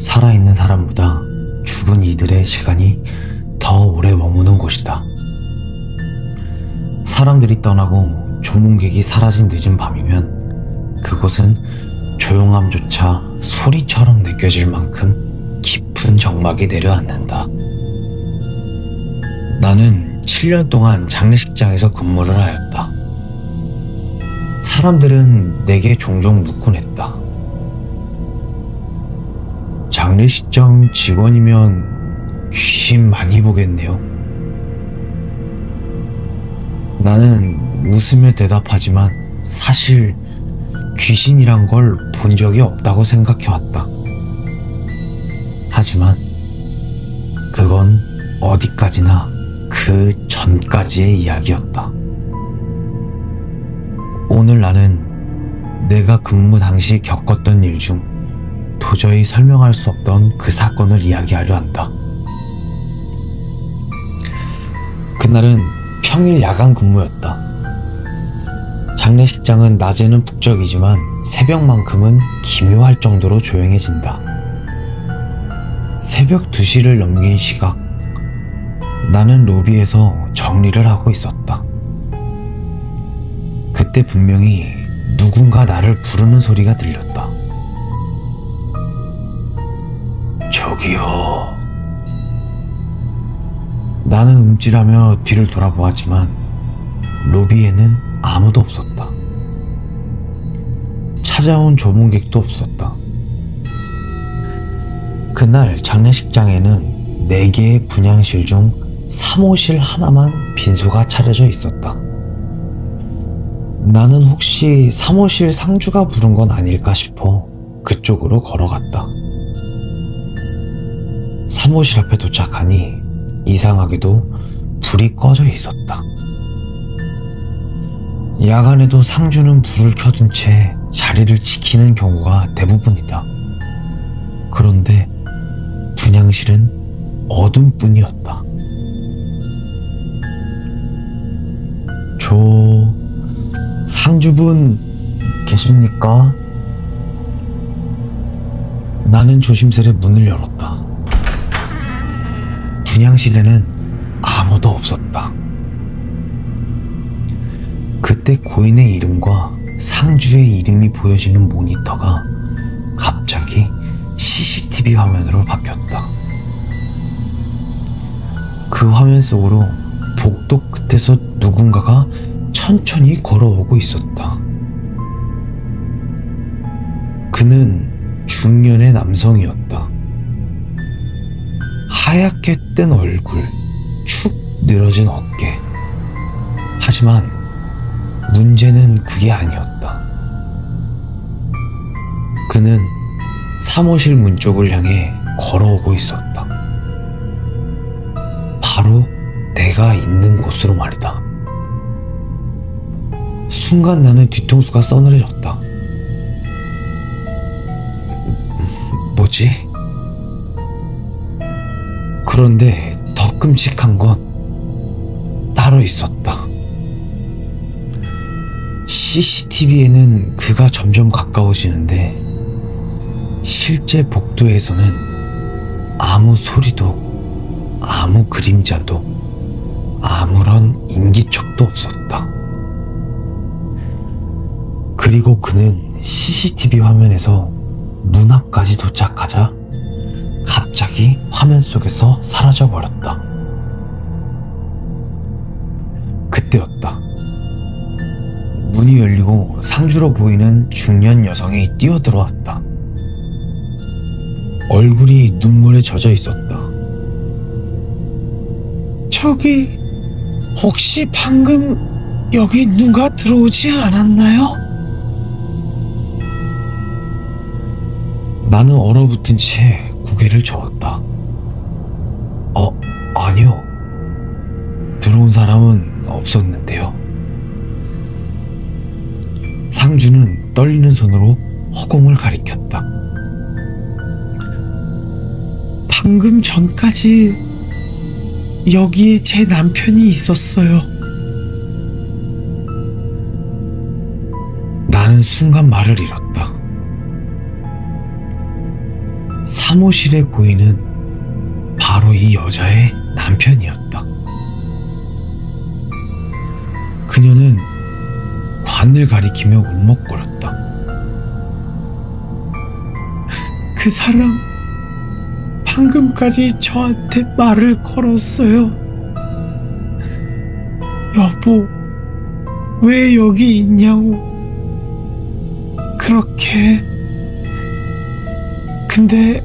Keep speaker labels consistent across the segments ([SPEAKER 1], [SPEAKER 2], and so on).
[SPEAKER 1] 살아있는 사람보다 죽은 이들의 시간이 더 오래 머무는 곳이다. 사람들이 떠나고 조문객이 사라진 늦은 밤이면 그곳은 조용함조차 소리처럼 느껴질 만큼 깊은 적막이 내려앉는다. 나는 7년 동안 장례식장에서 근무를 하였다. 사람들은 내게 종종 묻곤 했다. 장례식장 직원이면 귀신 많이 보겠네요. 나는 웃으며 대답하지만 사실 귀신이란 걸 본 적이 없다고 생각해왔다. 하지만 그건 어디까지나 그 전까지의 이야기였다. 오늘 나는 내가 근무 당시 겪었던 일 중 도저히 설명할 수 없던 그 사건을 이야기하려 한다. 그날은 평일 야간 근무였다. 장례식장은 낮에는 북적이지만 새벽만큼은 기묘할 정도로 조용해진다. 새벽 2시를 넘긴 시각, 나는 로비에서 정리를 하고 있었다. 그때 분명히 누군가 나를 부르는 소리가 들렸다. 저기요. 나는 움찔하며 뒤를 돌아보았지만 로비에는 아무도 없었다. 찾아온 조문객도 없었다. 그날 장례식장에는 4개의 분향실 중 사모실 하나만 빈소가 차려져 있었다. 나는 혹시 사모실 상주가 부른 건 아닐까 싶어 그쪽으로 걸어갔다. 사무실 앞에 도착하니 이상하게도 불이 꺼져 있었다. 야간에도 상주는 불을 켜둔 채 자리를 지키는 경우가 대부분이다. 그런데 분향실은 어둠뿐이었다. 저 상주분 계십니까? 나는 조심스레 문을 열었다. 분향실에는 아무도 없었다. 그때 고인의 이름과 상주의 이름이 보여지는 모니터가 갑자기 CCTV 화면으로 바뀌었다. 그 화면 속으로 복도 끝에서 누군가가 천천히 걸어오고 있었다. 그는 중년의 남성이었다. 하얗게 뜬 얼굴, 축 늘어진 어깨. 하지만 문제는 그게 아니었다. 그는 사무실 문 쪽을 향해 걸어오고 있었다. 바로 내가 있는 곳으로 말이다. 순간 나는 뒤통수가 서늘해졌다. 뭐지? 그런데 더 끔찍한 건 따로 있었다. CCTV에는 그가 점점 가까워지는데 실제 복도에서는 아무 소리도 아무 그림자도 아무런 인기척도 없었다. 그리고 그는 CCTV 화면에서 문 앞까지 도착하자 갑자기 화면 속에서 사라져버렸다. 그때였다. 문이 열리고 상주로 보이는 중년 여성이 뛰어들어왔다. 얼굴이 눈물에 젖어 있었다. 저기 혹시 방금 여기 누가 들어오지 않았나요? 나는 얼어붙은 채 고개를 저었다. 아니요. 들어온 사람은 없었는데요. 상주는 떨리는 손으로 허공을 가리켰다. 방금 전까지 여기에 제 남편이 있었어요. 나는 순간 말을 잃었다. 사무실에 보이는 바로 이 여자의 남편이었다. 그녀는 관을 가리키며 울먹거렸다. 그 사람 방금까지 저한테 말을 걸었어요. 여보, 왜 여기 있냐고. 그렇게. 근데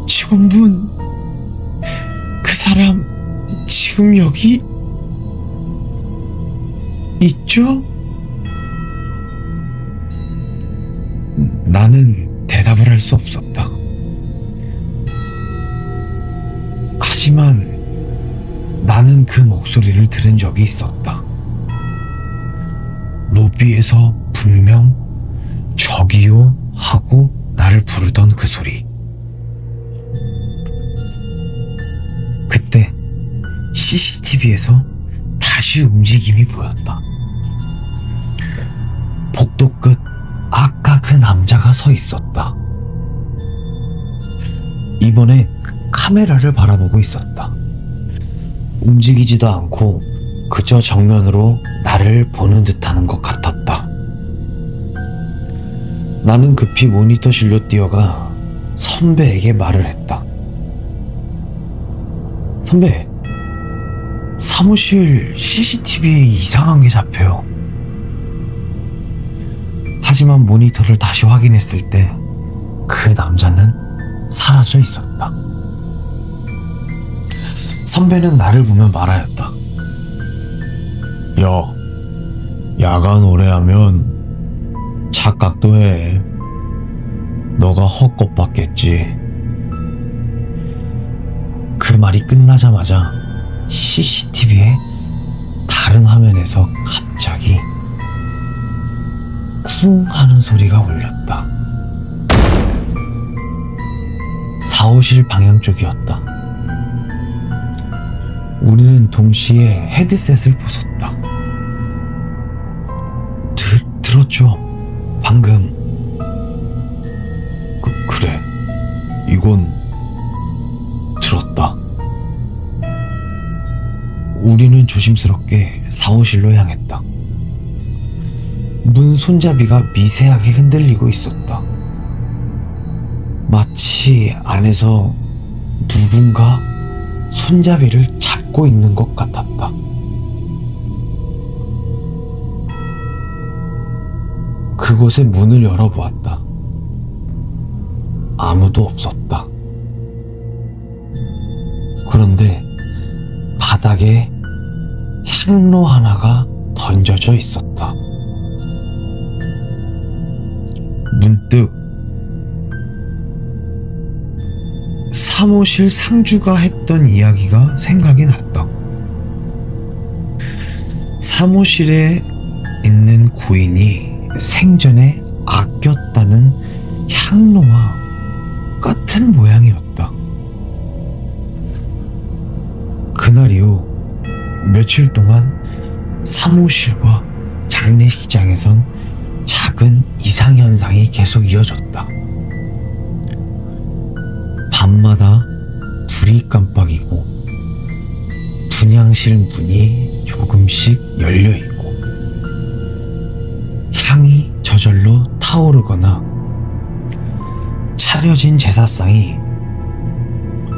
[SPEAKER 1] 직원분, 그 사람 지금 여기 있죠? 나는 대답을 할 수 없었다. 하지만 나는 그 목소리를 들은 적이 있었다. 로비에서 분명 저기요 하고 나를 부르던 그 소리. 그때 CCTV에서 다시 움직임이 보였다. 복도 끝 아까 그 남자가 서 있었다. 이번엔 카메라를 바라보고 있었다. 움직이지도 않고 그저 정면으로 나를 보는 듯하는 것 같았다. 나는 급히 모니터실로 뛰어가 선배에게 말을 했다. 선배, 사무실 CCTV에 이상한 게 잡혀요. 하지만 모니터를 다시 확인했을 때 그 남자는 사라져 있었다. 선배는 나를 보며 말하였다. 야간 오래하면 착각도 해. 너가 헛것 봤겠지. 그 말이 끝나자마자 CCTV의 다른 화면에서 갑자기 쿵 하는 소리가 울렸다. 사무실 방향 쪽이었다. 우리는 동시에 헤드셋을 벗었다. 들었죠? 방금. 그래. 이건 들었다. 우리는 조심스럽게 사무실로 향했다. 문 손잡이가 미세하게 흔들리고 있었다. 마치 안에서 누군가 손잡이를 잡고 있는 것 같았다. 그곳의 문을 열어보았다. 아무도 없었다. 그런데 바닥에 향로 하나가 던져져 있었다. 문득 사무실 상주가 했던 이야기가 생각이 났다. 사무실에 있는 고인이 생전에 아꼈다는 향로와 같은 모양이었다. 그날 이후 며칠 동안 사무실과 장례식장에선 작은 이상현상이 계속 이어졌다. 밤마다 불이 깜빡이고 분향실 문이 조금씩 열려있고 향이 저절로 타오르거나 차려진 제사상이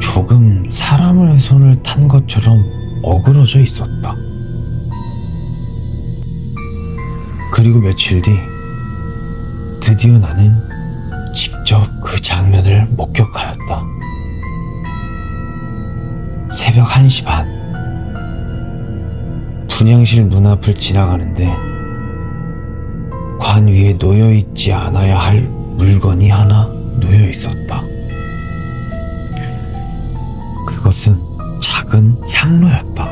[SPEAKER 1] 조금 사람의 손을 탄 것처럼 어그러져 있었다. 그리고 며칠 뒤 드디어 나는 직접 그 장면을 목격하였다. 새벽 1시 반, 분향실 문 앞을 지나가는데 관 위에 놓여있지 않아야 할 물건이 하나 놓여 있었다. 그것은 작은 향로였다.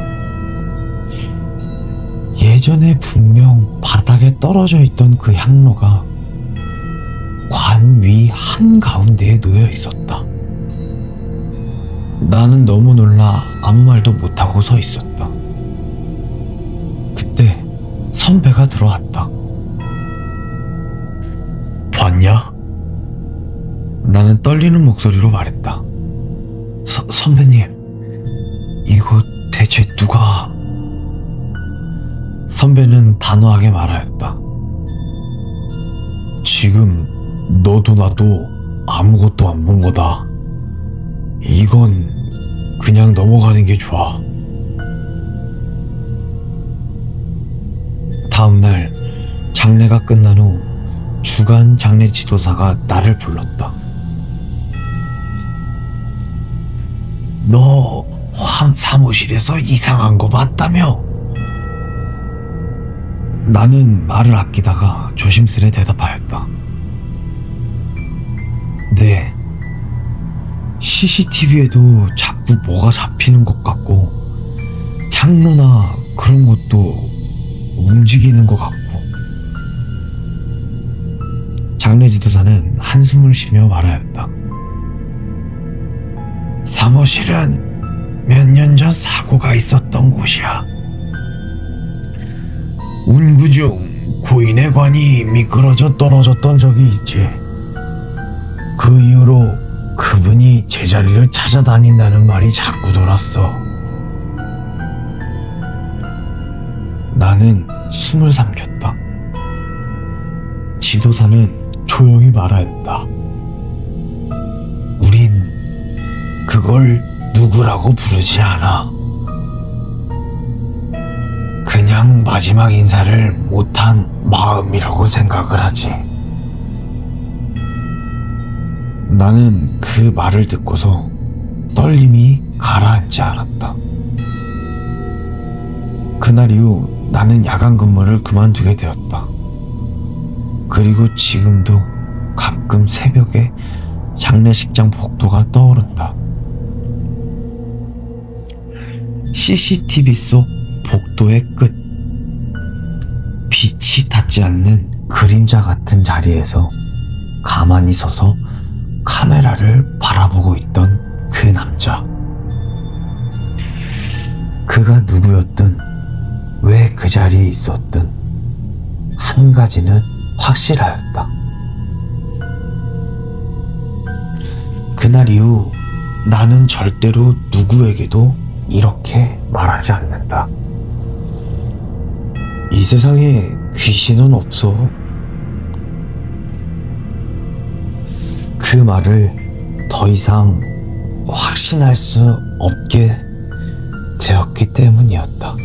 [SPEAKER 1] 예전에 분명 바닥에 떨어져 있던 그 향로가 관 위 한가운데에 놓여 있었다. 나는 너무 놀라 아무 말도 못하고 서 있었다. 그때 선배가 들어왔다. 봤냐? 나는 떨리는 목소리로 말했다. 선배님, 이거 대체 누가... 선배는 단호하게 말하였다. 지금 너도 나도 아무것도 안 본 거다. 이건 그냥 넘어가는 게 좋아. 다음날 장례가 끝난 후 주간 장례 지도사가 나를 불렀다. 너 사무실에서 이상한 거 봤다며? 나는 말을 아끼다가 조심스레 대답하였다. 네. CCTV에도 자꾸 뭐가 잡히는 것 같고 향로나 그런 것도 움직이는 것 같고. 장례 지도사는 한숨을 쉬며 말하였다. 사무실은 몇 년 전 사고가 있었던 곳이야. 운구 중 고인의 관이 미끄러져 떨어졌던 적이 있지. 그 이후로 그분이 제자리를 찾아다닌다는 말이 자꾸 돌았어. 나는 숨을 삼켰다. 지도사는 조용히 말하였다. 우린 그걸 누구라고 부르지 않아. 그냥 마지막 인사를 못한 마음이라고 생각을 하지. 나는 그 말을 듣고서 떨림이 가라앉지 않았다. 그날 이후 나는 야간 근무를 그만두게 되었다. 그리고 지금도 가끔 새벽에 장례식장 복도가 떠오른다. CCTV 속 복도의 끝, 빛이 닿지 않는 그림자 같은 자리에서 가만히 서서 카메라를 바라보고 있던 그 남자. 그가 누구였든 왜 그 자리에 있었든 한 가지는 확실하였다. 그날 이후 나는 절대로 누구에게도 이렇게 말하지 않는다. 이 세상에 귀신은 없어. 그 말을 더 이상 확신할 수 없게 되었기 때문이었다.